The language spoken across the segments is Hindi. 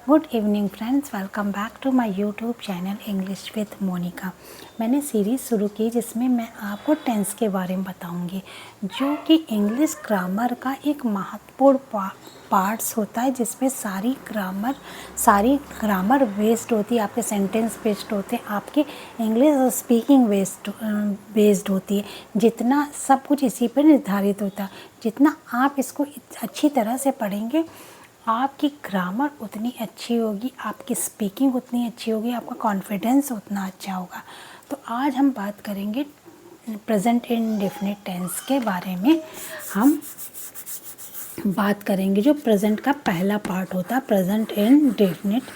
Good evening friends, welcome back to my YouTube channel English with Monika. मैंने सीरीज़ शुरू की जिसमें मैं आपको टेंस के बारे में बताऊंगी, जो कि इंग्लिश ग्रामर का एक महत्वपूर्ण पार्ट्स होता है, जिसमें सारी ग्रामर बेस्ड होती है, आपके सेंटेंस बेस्ड होते हैं, आपके इंग्लिश स्पीकिंग बेस्ड होती है। जितना सब कुछ इसी पर निर्धारित होता है, जितना आप इसको अच्छी तरह से पढ़ेंगे आपकी ग्रामर उतनी अच्छी होगी, आपकी स्पीकिंग उतनी अच्छी होगी, आपका कॉन्फिडेंस उतना अच्छा होगा। तो आज हम बात करेंगे प्रेजेंट इंडेफिनिट टेंस के बारे में। हम बात करेंगे जो प्रेजेंट का पहला पार्ट होता है, प्रेजेंट इंडेफिनिट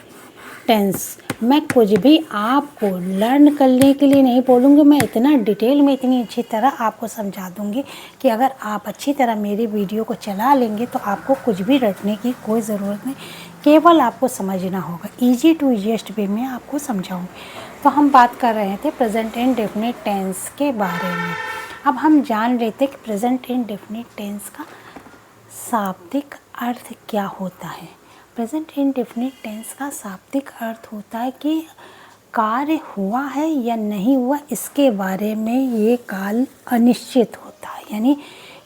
टेंस। मैं कुछ भी आपको लर्न करने के लिए नहीं बोलूँगी, मैं इतना डिटेल में इतनी अच्छी तरह आपको समझा दूँगी कि अगर आप अच्छी तरह मेरी वीडियो को चला लेंगे तो आपको कुछ भी रटने की कोई ज़रूरत नहीं, केवल आपको समझना होगा। ईजी टू ईजीएस्ट वे में आपको समझाऊँगी। तो हम बात कर रहे थे प्रेजेंट इंडेफिनिट टेंस के बारे में। अब हम जान लेते कि प्रेजेंट इंडेफिनिट टेंस का शाब्दिक अर्थ क्या होता है। प्रेजेंट इंडेफिनिट टेंस का शाब्दिक अर्थ होता है कि कार्य हुआ है या नहीं हुआ, इसके बारे में ये काल अनिश्चित होता है। यानी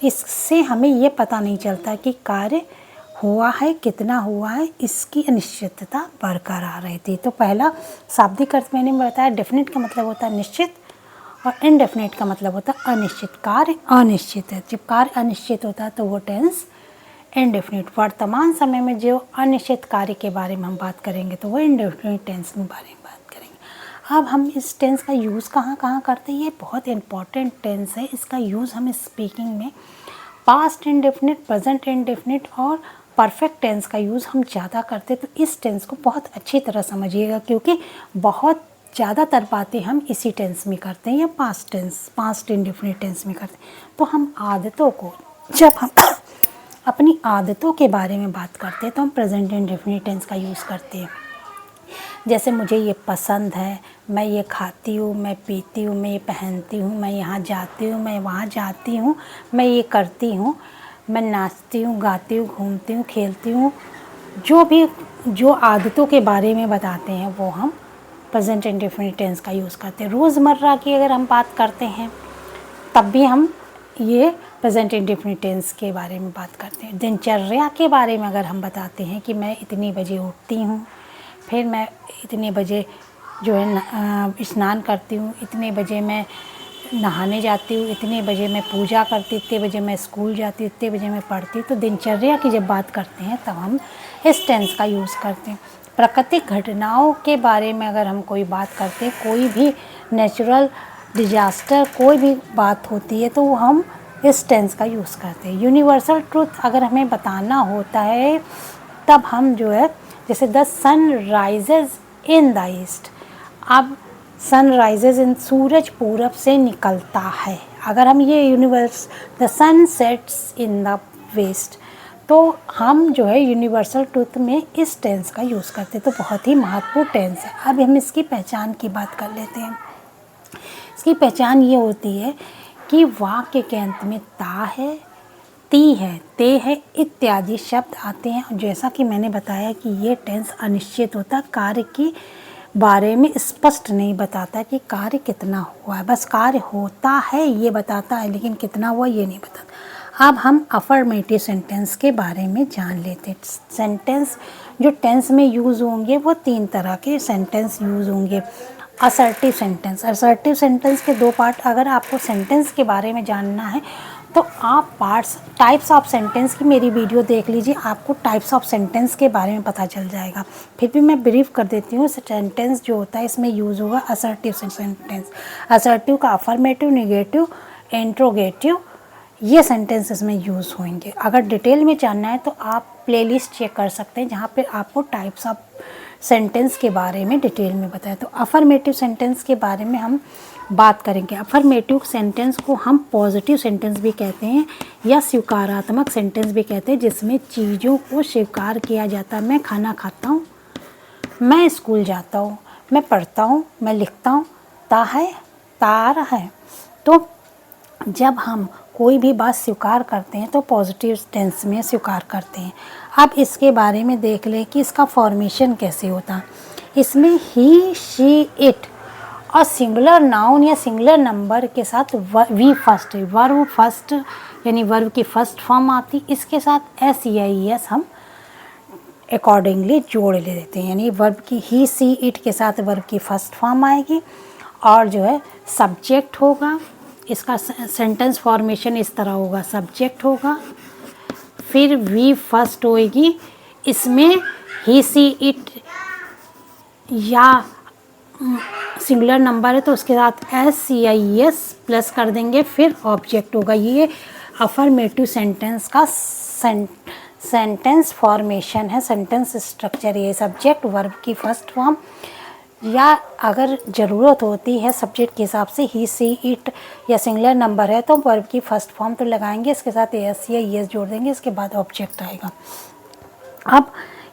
इससे हमें ये पता नहीं चलता कि कार्य हुआ है, कितना हुआ है, इसकी अनिश्चितता बरकरार रहती है। तो पहला शाब्दिक अर्थ मैंने बताया, डेफिनिट का मतलब होता है निश्चित और इनडेफिनिट का मतलब होता है अनिश्चित। कार्य अनिश्चित है, जब कार्य अनिश्चित होता है तो वो टेंस इनडेफिनिट। वर्तमान समय में जो अनिश्चित कार्य के बारे में हम बात करेंगे तो वो इनडेफिनिट टेंस के बारे में बात करेंगे। अब हम इस टेंस का यूज़ कहाँ कहाँ करते हैं, ये बहुत इंपॉर्टेंट टेंस है। इसका यूज़ हम स्पीकिंग में पास्ट इंडेफिनिट, प्रेजेंट इंडेफिनिट और परफेक्ट टेंस का यूज़ हम ज़्यादा करते हैं। तो इस टेंस को बहुत अच्छी तरह समझिएगा, क्योंकि बहुत ज़्यादातर बातें हम इसी टेंस में करते हैं या पास्ट इंडेफिनिट टेंस में करते हैं। तो हम आदतों को, जब हम अपनी आदतों के बारे में बात करते हैं तो हम प्रेजेंट इंडेफिनिट टेंस का यूज़ करते हैं। जैसे मुझे ये पसंद है, मैं ये खाती हूँ, मैं पीती हूँ, मैं ये पहनती हूँ, मैं यहाँ जाती हूँ, मैं वहाँ जाती हूँ, मैं ये करती हूँ, मैं नाचती हूँ, गाती हूँ, घूमती हूँ, खेलती हूँ। जो आदतों के बारे में बताते हैं वो हम प्रेजेंट इंडेफिनिट टेंस का यूज़ करते हैं। रोज़मर्रा की अगर हम बात करते हैं तब भी हम ये प्रेजेंट इंडेफिनिट टेंस के बारे में बात करते हैं। दिनचर्या के बारे में अगर हम बताते हैं कि मैं इतनी बजे उठती हूँ, फिर मैं इतने बजे जो है स्नान करती हूँ, इतने बजे मैं नहाने जाती हूँ, इतने बजे मैं पूजा करती हूँ, इतने बजे मैं स्कूल जाती हूँ, इतने बजे मैं पढ़ती हूँ। तो दिनचर्या की जब बात करते हैं तब हम इस टेंस का यूज़ करते हैं। प्राकृतिक घटनाओं के बारे में अगर हम कोई बात करते हैं, कोई भी नेचुरल डिजास्टर कोई भी बात होती है तो वो हम इस टेंस का यूज़ करते हैं। यूनिवर्सल ट्रूथ अगर हमें बताना होता है तब हम जो है, जैसे the sun rises in the east. अब सन राइजेज इन, सूरज पूरब से निकलता है। अगर हम ये the sun sets in the west, तो हम जो है यूनिवर्सल ट्रूथ में इस टेंस का यूज़ करते हैं। तो बहुत ही महत्वपूर्ण टेंस है। अब हम इसकी पहचान की बात कर लेते हैं। इसकी पहचान ये होती है कि वाक्य के अंत में ता है, ती है, ते है इत्यादि शब्द आते हैं। जैसा कि मैंने बताया कि ये टेंस अनिश्चित होता है, कार्य के बारे में स्पष्ट नहीं बताता कि कार्य कितना हुआ है, बस कार्य होता है ये बताता है, लेकिन कितना हुआ ये नहीं बताता। अब हम अफर्मेटिव सेंटेंस के बारे में जान लेते हैं। सेंटेंस जो टेंस में यूज़ होंगे वो 3 तरह के सेंटेंस यूज़ होंगे। असर्टिव सेंटेंस के 2 पार्ट। अगर आपको सेंटेंस के बारे में जानना है तो आप टाइप्स ऑफ सेंटेंस की मेरी वीडियो देख लीजिए, आपको टाइप्स ऑफ सेंटेंस के बारे में पता चल जाएगा। फिर भी मैं ब्रीफ कर देती हूँ। सेंटेंस जो होता है इसमें यूज़ होगा असर्टिव सेंटेंस। असर्टिव का अफर्मेटिव, नेगेटिव, इंट्रोगेटिव, ये सेंटेंस इसमें यूज़ होंगे। अगर डिटेल में जानना है तो आप प्लेलिस्ट चेक कर सकते हैं, जहाँ पे आपको टाइप्स ऑफ सेंटेंस के बारे में डिटेल में बताया। तो अफर्मेटिव सेंटेंस के बारे में हम बात करेंगे। अफर्मेटिव सेंटेंस को हम पॉजिटिव सेंटेंस भी कहते हैं या स्वीकारात्मक सेंटेंस भी कहते हैं, जिसमें चीज़ों को स्वीकार किया जाता है। मैं खाना खाता हूँ, मैं स्कूल जाता हूँ, मैं पढ़ता हूँ, मैं लिखता हूँ, ता है, ता आ रहा है। तो जब हम कोई भी बात स्वीकार करते हैं तो पॉजिटिव टेंस में स्वीकार करते हैं। अब इसके बारे में देख लें कि इसका फॉर्मेशन कैसे होता। इसमें ही, शी, इट और सिंगुलर नाउन या सिंगुलर नंबर के साथ वी फर्स्ट, वर्ब फर्स्ट यानी वर्ब की फर्स्ट फॉर्म आती, इसके साथ एस या एस हम अकॉर्डिंगली जोड़ ले देते हैं। यानी वर्ब की ही, सी, इट के साथ वर्ब की फर्स्ट फॉर्म आएगी और जो है सब्जेक्ट होगा। इसका सेंटेंस फॉर्मेशन इस तरह होगा, सब्जेक्ट होगा, फिर वी फर्स्ट होएगी, इसमें ही, सी, इट या सिंगुलर नंबर है तो उसके साथ एस या एस प्लस कर देंगे, फिर ऑब्जेक्ट होगा। ये अफर्मेटिव सेंटेंस का सेंटेंस फॉर्मेशन है, सेंटेंस स्ट्रक्चर। ये सब्जेक्ट वर्ब की फर्स्ट फॉर्म, या अगर ज़रूरत होती है सब्जेक्ट के हिसाब से ही, सी, इट या सिंगुलर नंबर है तो वर्ब की फर्स्ट फॉर्म तो लगाएंगे, इसके साथ एस या एस जोड़ देंगे, इसके बाद ऑब्जेक्ट आएगा। अब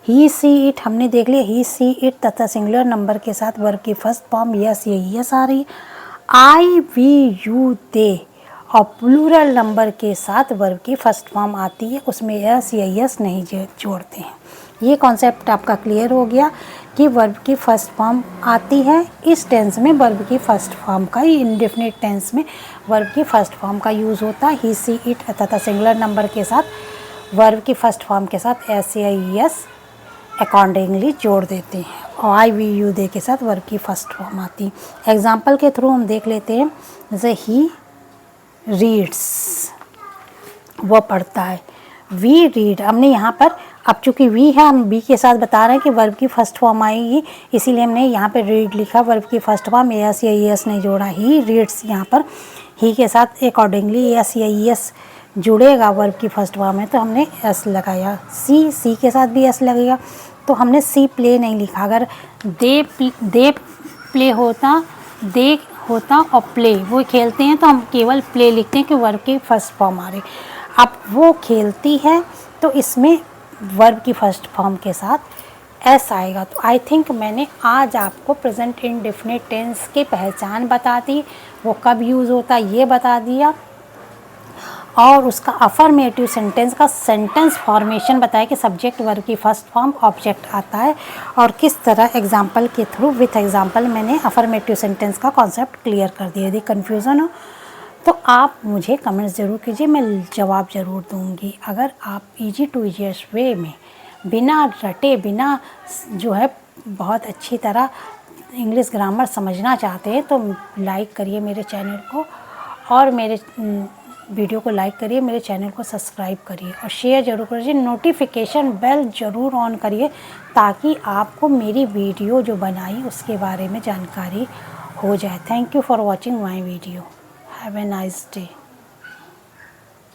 ही, सी, इट हमने देख लिया, ही, सी, इट तथा सिंगुलर नंबर के साथ वर्ब की फर्स्ट फॉर्म यस या यस आ रही। आई, वी, यू, दे और प्लूरल नंबर के साथ वर्ब की फर्स्ट फॉर्म आती है, उसमें यस या यस नहीं जोड़ते हैं। ये कॉन्सेप्ट आपका क्लियर हो गया कि वर्ब की फर्स्ट फॉर्म आती है। इस टेंस में वर्ब की फर्स्ट फॉर्म का ही, इंडेफिनिट टेंस में वर्ब की फर्स्ट फॉर्म का यूज़ होता है। ही, सी, इट तथा सिंगुलर नंबर के साथ वर्ब की फर्स्ट फॉर्म के साथ एस या यस अकॉर्डिंगली जोड़ देते हैं और आई, वी, यू, दे के साथ वर्ब की फर्स्ट फॉर्म आती। एग्जाम्पल के थ्रू हम देख लेते हैं। जैसे ही रीड्स, वो पढ़ता है, वी रीड, हमने यहाँ पर अब चूँकि वी है हम बी के साथ बता रहे हैं कि वर्ब की फर्स्ट फॉर्म आएगी, इसीलिए हमने यहाँ पे रीड लिखा, वर्ब की फर्स्ट फॉर्म एस या एस नहीं जोड़ा। ही रीड्स, यहाँ पर ही के साथ अकॉर्डिंगली एस या एस जुड़ेगा, वर्ब की फर्स्ट फॉर्म है तो हमने एस लगाया। सी, सी के साथ भी एस लगेगा तो हमने सी प्ले नहीं लिखा। अगर दे प्ले होता, दे होता और प्ले वो खेलते हैं तो हम केवल प्ले लिखते हैं कि वर्ब की फर्स्ट फॉर्म आ रही। अब वो खेलती है तो इसमें वर्ब की फर्स्ट फॉर्म के साथ एस आएगा। तो आई थिंक मैंने आज आपको प्रेजेंट इंडेफिनिट टेंस की पहचान बता दी, वो कब यूज़ होता है ये बता दिया, और उसका अफर्मेटिव सेंटेंस का सेंटेंस फॉर्मेशन बताया कि सब्जेक्ट वर्ब की फर्स्ट फॉर्म ऑब्जेक्ट आता है, और किस तरह एग्जाम्पल के थ्रू विथ एग्जाम्पल मैंने अफर्मेटिव सेंटेंस का कॉन्सेप्ट क्लियर कर दिया। यदि कन्फ्यूज़न हो तो आप मुझे कमेंट्स ज़रूर कीजिए, मैं जवाब ज़रूर दूँगी। अगर आप ईजी टू ईजीएस्ट वे में बिना रटे, बिना जो है बहुत अच्छी तरह इंग्लिश ग्रामर समझना चाहते हैं तो लाइक करिए मेरे चैनल को, और मेरे वीडियो को लाइक करिए, मेरे चैनल को सब्सक्राइब करिए और शेयर ज़रूर करिए। नोटिफिकेशन बेल ज़रूर ऑन करिए ताकि आपको मेरी वीडियो जो बनाई उसके बारे में जानकारी हो जाए। Thank you for watching my video. Have a nice day.